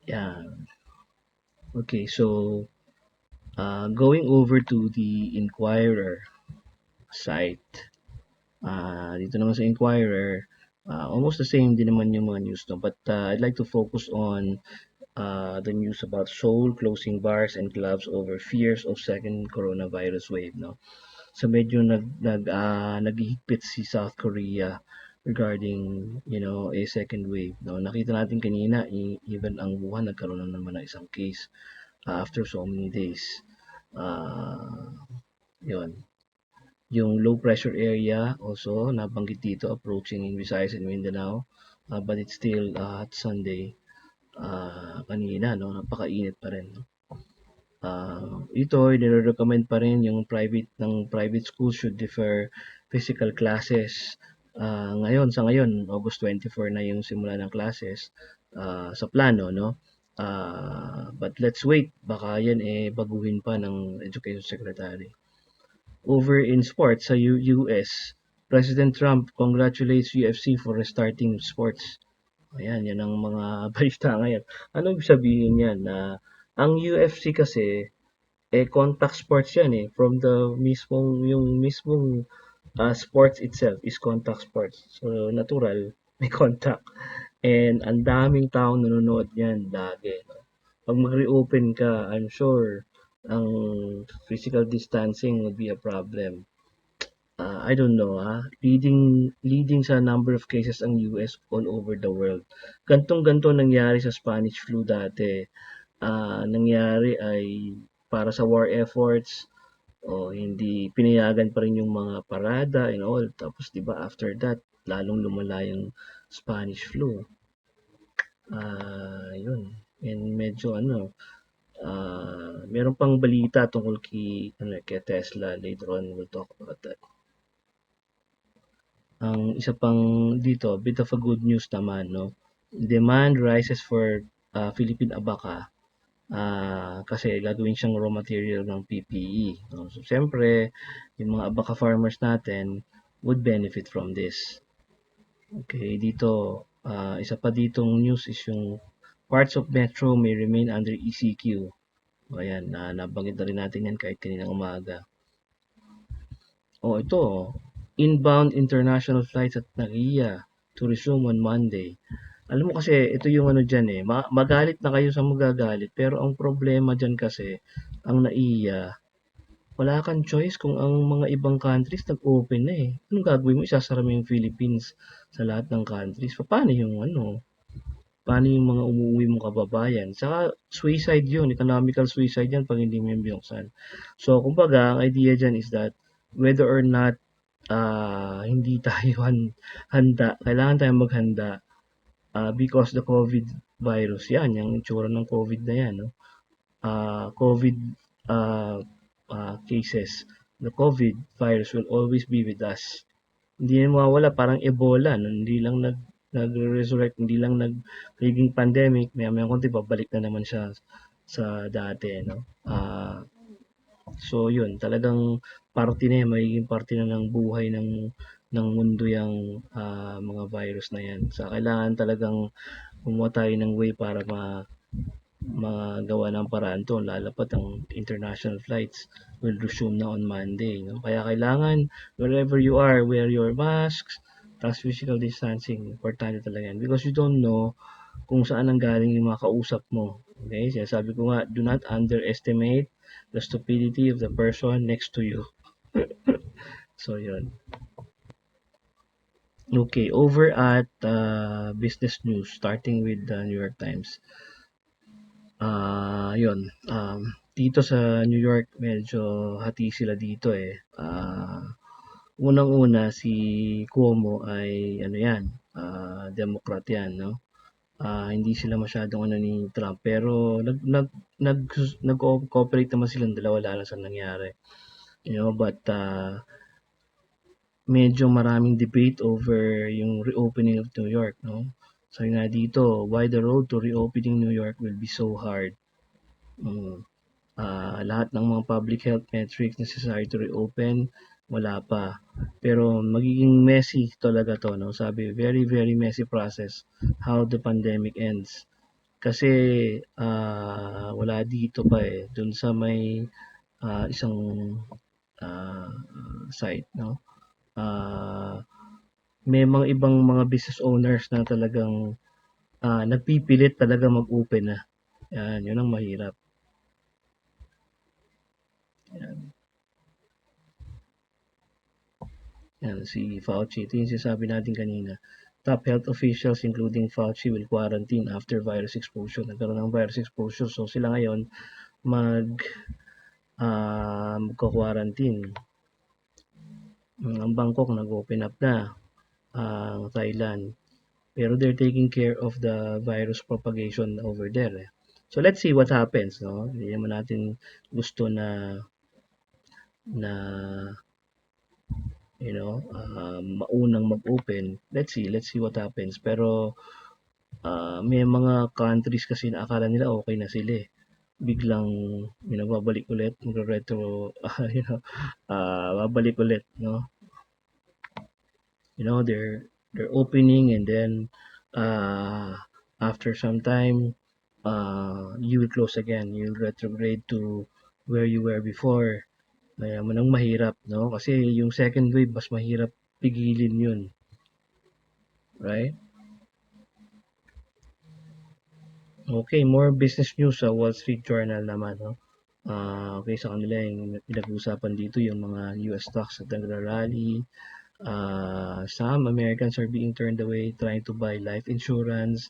Yeah. Okay, so going over to the Inquirer site, dito naman sa Inquirer, almost the same din naman yung mga news, no? But I'd like to focus on the news about Seoul closing bars and clubs over fears of second coronavirus wave, no? So medyo naghihigpit si South Korea regarding, a second wave, no? Nakita natin kanina, even ang Wuhan nagkaroon na naman ng isang case after so many days. Uh, Yun. Yung low pressure area also nabanggit dito approaching in Visayas and Mindanao. But it's still hot Sunday. Kanina, no, napakainit pa rin. No? Ito, nire-recommend pa rin yung private schools should defer physical classes. Sa ngayon, August 24 na yung simula ng classes sa plano, no? But let's wait, baka yan baguhin pa ng Education Secretary. Over in sports sa US, President Trump congratulates UFC for restarting sports. Ayan, yan ang mga balita ngayon. Ano ibig sabihin yan? Na ang UFC kasi, contact sports yan From yung mismong sports itself is contact sports. So, natural, may contact. And ang daming taong nanonood yan lagi. No? Pag mag-reopen ka, I'm sure ang physical distancing would be a problem. I don't know leading sa number of cases ang US all over the world. Gantong-ganto nangyari sa Spanish flu dati. Nangyari ay para sa war efforts o hindi pinayagan pa rin yung mga parada and all. Tapos 'di ba after that lalong lumala yung Spanish flu. Yun. And medyo meron pang balita tungkol kay Tesla. Later on we'll talk about that. Ang isa pang dito, bit of a good news naman, no? Demand rises for Philippine Abaca kasi gagawin siyang raw material ng PPE. No? So, siyempre, yung mga Abaca farmers natin would benefit from this. Okay, dito, isa pa ditong news is yung parts of Metro may remain under ECQ. O, ayan, nabanggit na rin natin yan kahit kaninang umaga. Ito, inbound international flights at NAIA to resume on Monday. Alam mo kasi ito yung ano diyan magalit na kayo sa magagalit pero ang problema diyan kasi ang NAIA wala kang choice kung ang mga ibang countries nag-open na Anong gagawin mo? Isasara mo yung Philippines sa lahat ng countries. Paano yung mga umuwi mong kababayan? Saka suicide yun, economical suicide yan pag hindi mo yung binuksan. So, kumbaga, ang idea dyan is that whether or not hindi tayo handa, kailangan tayong maghanda because the COVID virus, yan, yung itsura ng COVID na yan, no? COVID uh, cases, the COVID virus will always be with us. Hindi yan mawawala, parang Ebola, no? Hindi lang nagre-resurrect, hindi lang nagiging pandemic, maya-maya konti babalik na naman siya sa dati, no? So yun, talagang parte na yan, magiging parte na ng buhay ng mundo yung mga virus na yan. So kailangan talagang gumawa tayo ng way para magawa ng paraan to, lalapat ang international flights will resume na on Monday. No? Kaya kailangan, wherever you are, wear your masks, tapos physical distancing, importante talaga yan. Because you don't know kung saan ang galing yung mga kausap mo. Okay? Sinasabi ko nga, do not underestimate the stupidity of the person next to you. So, yun. Okay, over at business news, starting with the New York Times. Yun. Dito sa New York, medyo hati sila dito unang-una si Cuomo ay ano yan, Democrat yan, no? Hindi sila masyadong ano ni Trump pero nag-cooperate naman silang dalawa lalo sa nangyari. But medyo maraming debate over yung reopening of New York, no? Sabi nga dito, why the road to reopening New York will be so hard. Mm. Lahat ng mga public health metrics necessary to reopen, wala pa. Pero magiging messy talaga to, no? Sabi, very, very messy process how the pandemic ends. Kasi, wala dito pa, eh, dun sa may, isang, ah, site 'no, ah, may mga ibang mga business owners na talagang, nagpipilit talaga mag-open na. 'Yun ang mahirap, 'yan. 'Yan si Fauci, ito yung sinasabi natin kanina. Top health officials including Fauci will quarantine after virus exposure. Nagkaroon ng virus exposure, so sila ngayon mag, magko-quarantine. Ang Bangkok nag-open up na, ang Thailand. Pero they're taking care of the virus propagation over there, eh. So let's see what happens, no? Hindi naman natin gusto na na maunang mag-open. Let's see what happens. Pero may mga countries kasi na akala nila okay na sila, eh. Biglang babalik ulit, magre-retro, babalik ulit, no? They're opening, and then after some time, you will close again. You'll retrograde to where you were before. Kaya man ang mahirap, no? Kasi yung second wave, mas mahirap pigilin yun, right? Okay, more business news sa Wall Street Journal naman, no? Okay, sa kanila yung pinag-uusapan dito yung mga US stocks at nagra-rally. Some Americans are being turned away trying to buy life insurance.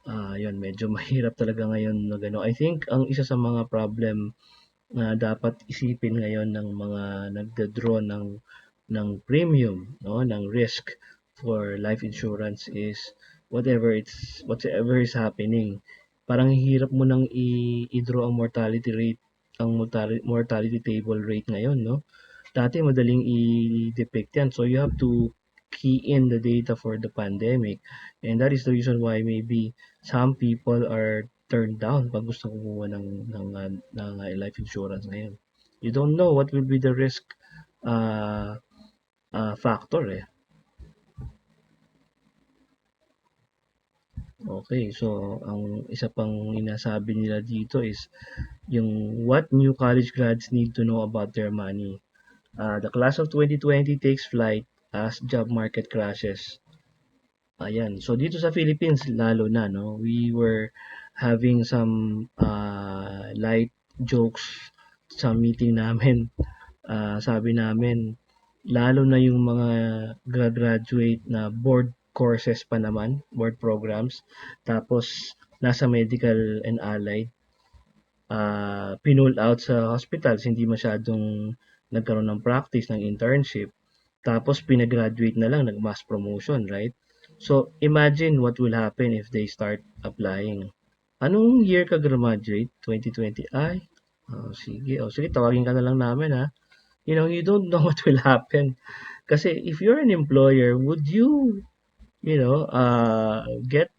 Yun, medyo mahirap talaga ngayon na gano'n. I think ang isa sa mga problem na dapat isipin ngayon ng mga nagda-draw ng premium, no, ng risk for life insurance is whatever is happening. Parang hirap mo nang i-draw ang mortality rate, ang mortality table rate ngayon, no? Dati madaling i-depict yan. So you have to key in the data for the pandemic. And that is the reason why maybe some people are turned down pag gusto kumuha ng life insurance ngayon. You don't know what will be the risk uh, factor, eh. Okay, so ang isa pang inasabi nila dito is yung what new college grads need to know about their money. The class of 2020 takes flight as job market crashes. Ayan. So dito sa Philippines lalo na, no, we were having some light jokes sa meeting namin. Sabi namin lalo na yung mga graduate na board courses pa naman, board programs, tapos nasa medical and allied, pinull out sa hospitals, hindi masyadong nagkaroon ng practice, ng internship. Tapos pinagraduate na lang, nag-mass promotion, right? So imagine what will happen if they start applying. Anong year ka graduate? 2020? Ay, sige. Sige, tawagin ka na lang namin, ha. You don't know what will happen. Kasi if you're an employer, would you, get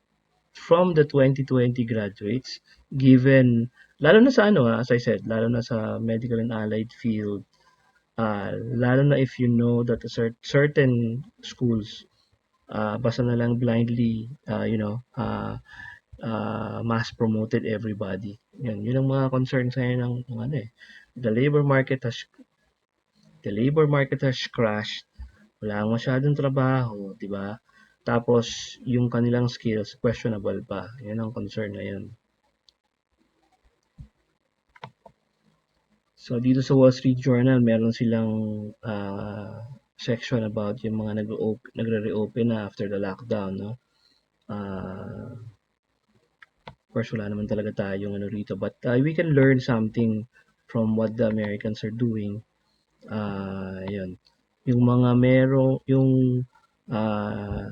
from the 2020 graduates, given, lalo na sa ano, as I said, lalo na sa medical and allied field, lalo na if you know that certain schools, basta na lang blindly, mass promoted everybody. Yun ang mga concerns ngayon ng ano, eh. The labor market has the labor market has crashed. Wala masyadong trabaho, 'di ba? Tapos yung kanilang skills questionable pa. 'Yan ang concern ngayon. So dito sa Wall Street Journal, meron silang section about yung mga nagre-reopen na after the lockdown, no? Of course, wala naman talaga tayong ano rito, but we can learn something from what the Americans are doing. Yun. Yung mga uh,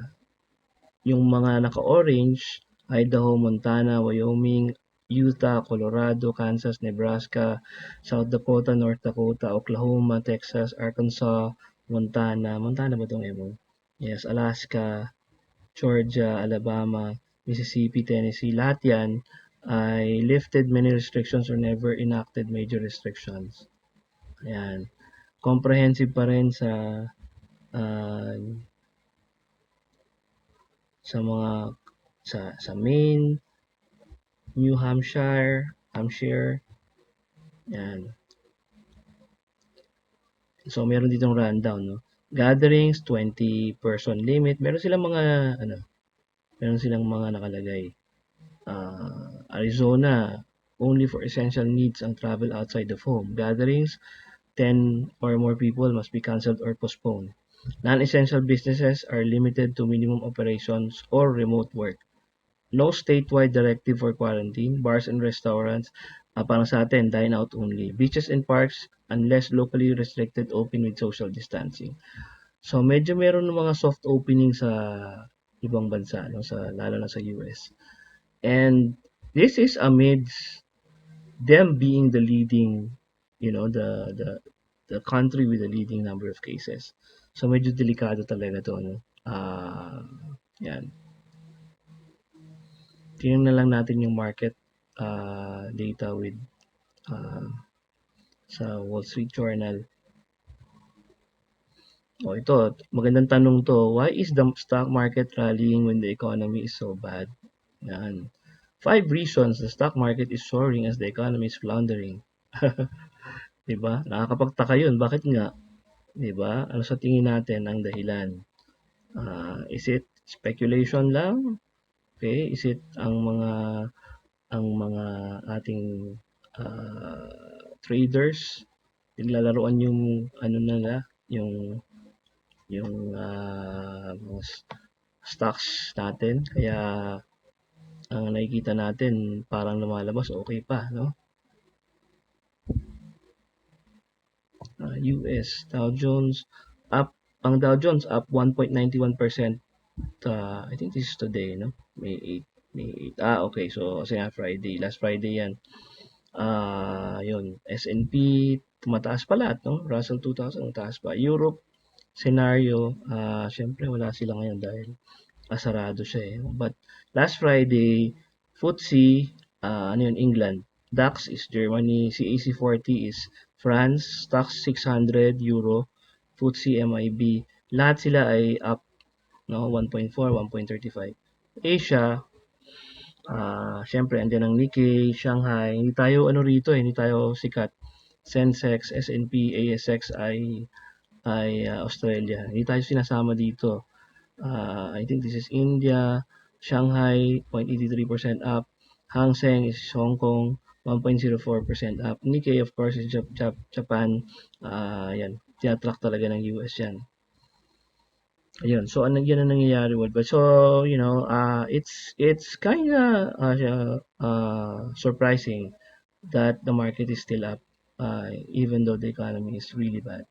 yung mga naka-orange, Idaho, Montana, Wyoming, Utah, Colorado, Kansas, Nebraska, South Dakota, North Dakota, Oklahoma, Texas, Arkansas, Montana ba itong mo? Yes, Alaska, Georgia, Alabama, Mississippi, Tennessee, lahat yan ay lifted many restrictions or never enacted major restrictions. Ayan. Comprehensive pa rin uh, sa mga sa Maine, New Hampshire, yan. So meron ditong rundown, no. Gatherings, 20-person limit. Meron silang mga nakalagay. Arizona, only for essential needs ang travel outside of home. Gatherings, 10 or more people must be cancelled or postponed. Non-essential businesses are limited to minimum operations or remote work. No statewide directive for quarantine. Bars and restaurants, parang sa atin, dine out only. Beaches and parks, unless locally restricted, open with social distancing. So medyo meron ng mga soft opening sa ibang bansa, no, lalo na sa US. And this is amidst them being the leading, the country with the leading number of cases. So medyo delikado talaga to, no? Yan. Tingnan na lang natin yung market data with uh, sa Wall Street Journal. Ito, magandang tanong to. Why is the stock market rallying when the economy is so bad? Yan. 5 reasons the stock market is soaring as the economy is floundering. 'Di ba? Nakakapagtaka 'yun. Bakit nga? 'Di ba? Ano sa tingin natin ang dahilan? Is it speculation lang? Okay, is it ang mga ating traders niglalaruan yung ano nila, mga stocks natin kaya ang nakikita natin parang lumalabas okay pa, no? US Dow Jones up ang Dow Jones up 1.91%. I think this is today, no? May 8, May 8. Okay. So kasi nga Friday, last Friday 'yan. Yun, S&P tumataas pa lahat, no? Russell 2000 tumataas pa. Europe scenario, syempre wala sila ngayon dahil sarado siya eh. But last Friday, FTSE, ano yun, England. DAX is Germany, CAC 40 is France, STOXX 600 Euro, FTSE MIB. Lahat sila ay up, no, 1.4, 1.35. Asia, syempre andiyan ang Nikkei, Shanghai. Hindi tayo ano rito eh, hindi tayo sikat. Sensex, S&P, ASX ay Australia. Hindi tayo sinasama dito. I think this is India, Shanghai 0.83% up, Hang Seng is Hong Kong 1.04% up, Nikkei of course is Japan, yan, tinatrack talaga ng US yan. Ayun, so yan ang nangyayari world. But so, it's kind of surprising that the market is still up even though the economy is really bad.